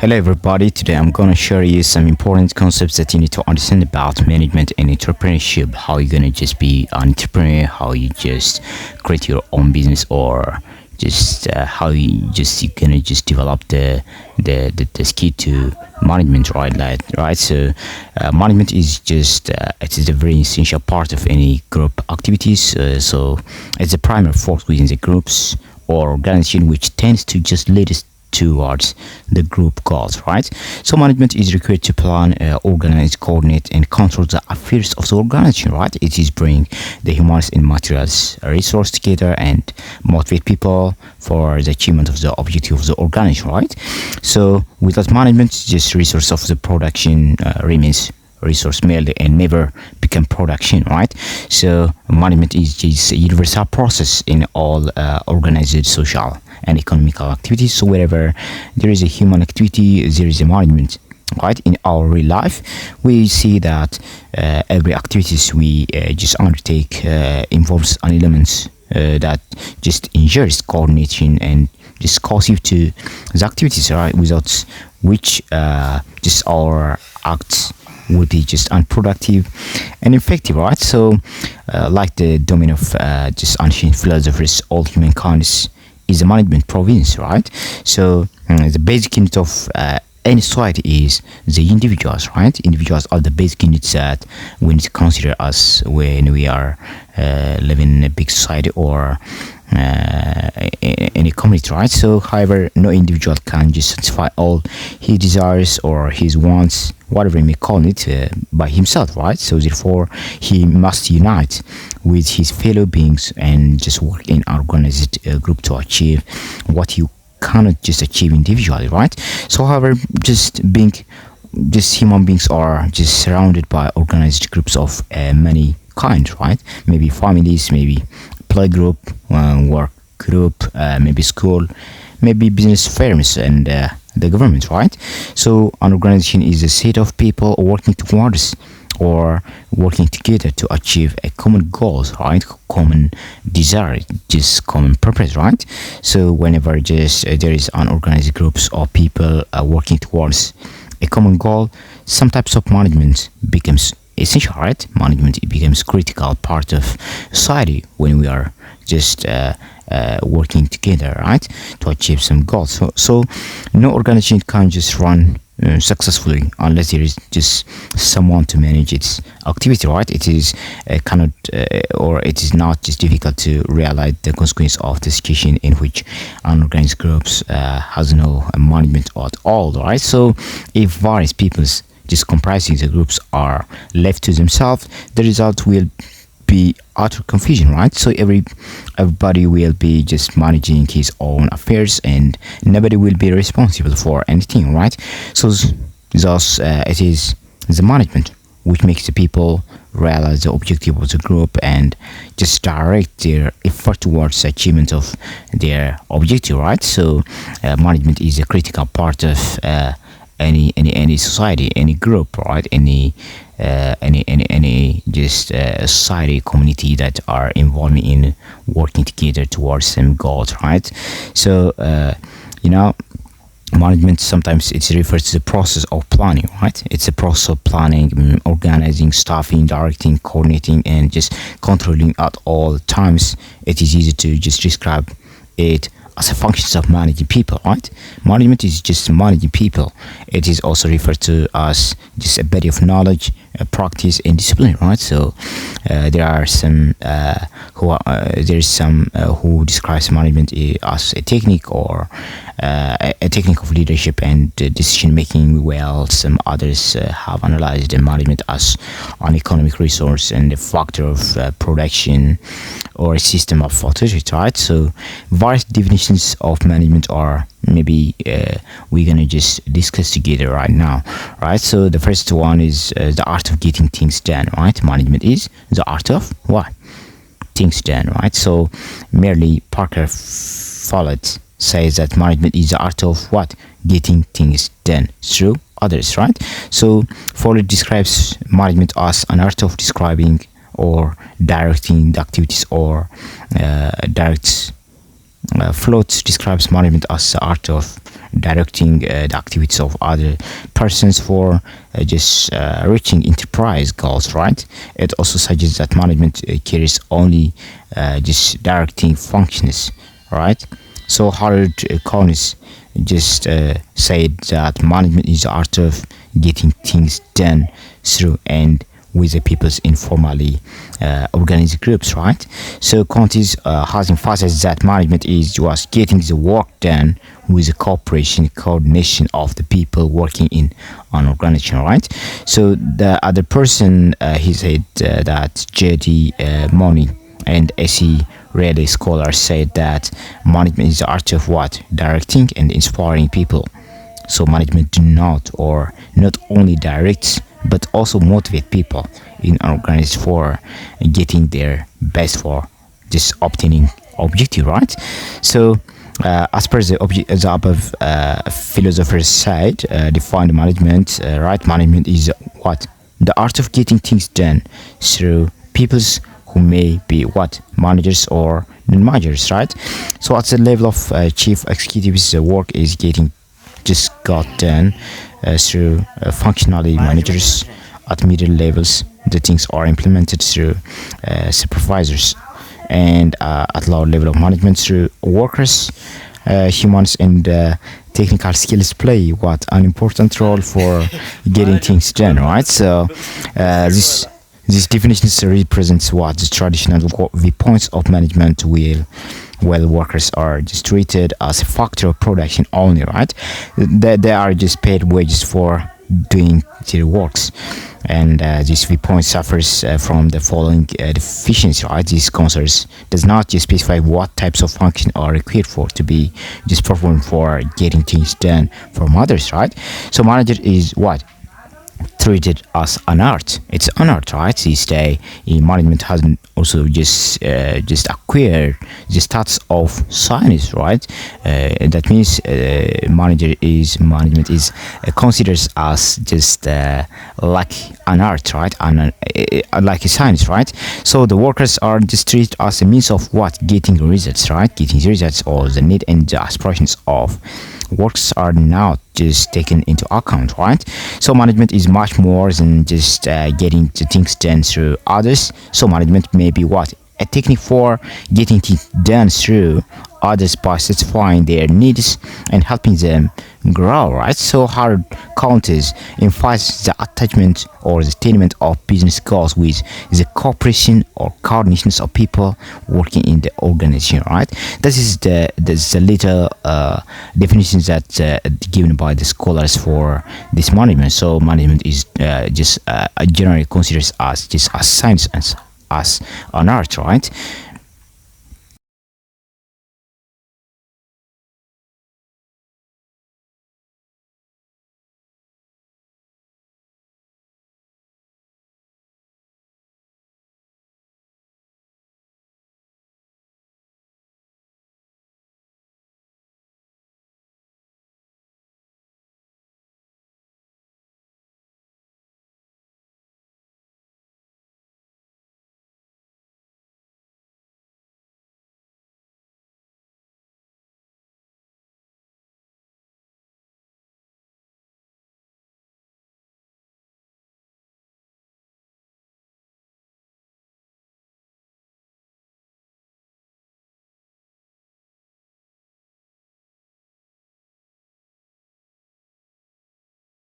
Hello everybody, today I'm gonna share you some important concepts that you need to understand about management and entrepreneurship. How you're gonna just be an entrepreneur, how you just create your own business, or just how you're gonna just develop the skill to management, right? So management is just it is a very essential part of any group activities. So it's a primary force within the groups or organization which tends to just lead us towards the group goals, right? So management is required to plan, organize, coordinate, and control the affairs of the organization, right? It is bring the humans and materials resource together and motivate people for the achievement of the objective of the organization, right? So without management, just resource of the production remains resource merely and never become production, right? So management is just a universal process in all organized social and economical activities. So wherever there is a human activity, there is a management, right? In our real life, we see that every activities we just undertake involves an element that just ensures coordination and just cohesive to the activities, right? Without which just our acts would be just unproductive and effective, right? So like the domain of just ancient philosophers, all humankind is a management province, right? So the basic unit of any society is the individuals, right? Individuals are the basic units that we need to consider us when we are living in a big society or in a community, right? So however, no individual can just satisfy all his desires or his wants, whatever he may call it, by himself, right? So therefore he must unite with his fellow beings and just work in an organized group to achieve what you cannot just achieve individually, right? So however, just human beings are just surrounded by organized groups of many kinds, right? Maybe families, maybe play group, work group, maybe school, maybe business firms and the government, right? So an organization is a set of people working towards or working together to achieve a common goal, right? Common desire, just common purpose, right? So whenever just there is an organized groups of people working towards a common goal, some types of management becomes essential, right? Management, it becomes critical part of society when we are just working together, right, to achieve some goals. So no organization can just run successfully unless there is just someone to manage its activity, right? It is cannot or it is not just difficult to realize the consequence of the situation in which unorganized groups has no management at all, right? So if various peoples just comprising the groups are left to themselves, the result will be utter confusion, right? So everybody will be just managing his own affairs and nobody will be responsible for anything, right? So thus it is the management which makes the people realize the objective of the group and just direct their effort towards the achievement of their objective, right? So management is a critical part of any society, any group, right? Any just society, community that are involved in working together towards some goals, right? So management sometimes it refers to the process of planning, right? It's a process of planning, organizing, staffing, directing, coordinating, and just controlling at all times. It is easy to just describe it as a function of managing people, right? Management is just managing people. It is also referred to as just a body of knowledge, practice, and discipline, right? So there are some who describes management as a technique or a technique of leadership and decision making, while some others have analyzed the management as an economic resource and a factor of production or a system of authority, right? So various definitions of management are maybe we're gonna just discuss together right now, right? So the first one is the art of getting things done, right? Management is the art of what? Things done, right? So merely Parker Follett says that management is the art of what? Getting things done through others, right? So Follett describes management as an art of describing or directing the activities or directs Float describes management as the art of directing the activities of other persons for just reaching enterprise goals, right? It also suggests that management carries only just directing functions, right? So Harold Collins just said that management is the art of getting things done through and with the people's informally organized groups, right? So Contis has emphasized that management is just getting the work done with the cooperation, coordination of the people working in an organization, right? So the other person, he said that J.D. Money and S.E. Raleigh scholars said that management is the art of what? Directing and inspiring people. So management do not or not only directs but also motivate people in an organization for getting their best for just obtaining objective, right? So as per the above philosophers side defined management, right? Management is what? The art of getting things done through people's who may be what? Managers or non-managers, right? So at the level of chief executives, the work is getting just got done through functionally managers. At middle levels, the things are implemented through supervisors, and at lower level of management through workers. Humans and technical skills play what an important role for getting things done, right? So this definition represents what the traditional viewpoints of management will while workers are just treated as a factor of production only, right? They are just paid wages for doing their works, and this viewpoint suffers from the following deficiency, right? This concerns does not just specify what types of function are required for to be just performed for getting things done from others, right? So manager is what? Treated as an art. It's an art, right? This day, management has also just acquired the status of science, right? That means management is considered as just like an art, right? And like a science, right? So the workers are just treated as a means of what? Getting results, right? Getting results or the need and the aspirations of works are not just taken into account, right? So management is much more than just getting the things done through others. So management may be what? A technique for getting things done through others by satisfying their needs and helping them grow, right? So hard counters emphasize the attachment or the attainment of business goals with the cooperation or coordination of people working in the organization, right? This is the little definitions that given by the scholars for this management. So management is just generally considered as just a science as an art, right?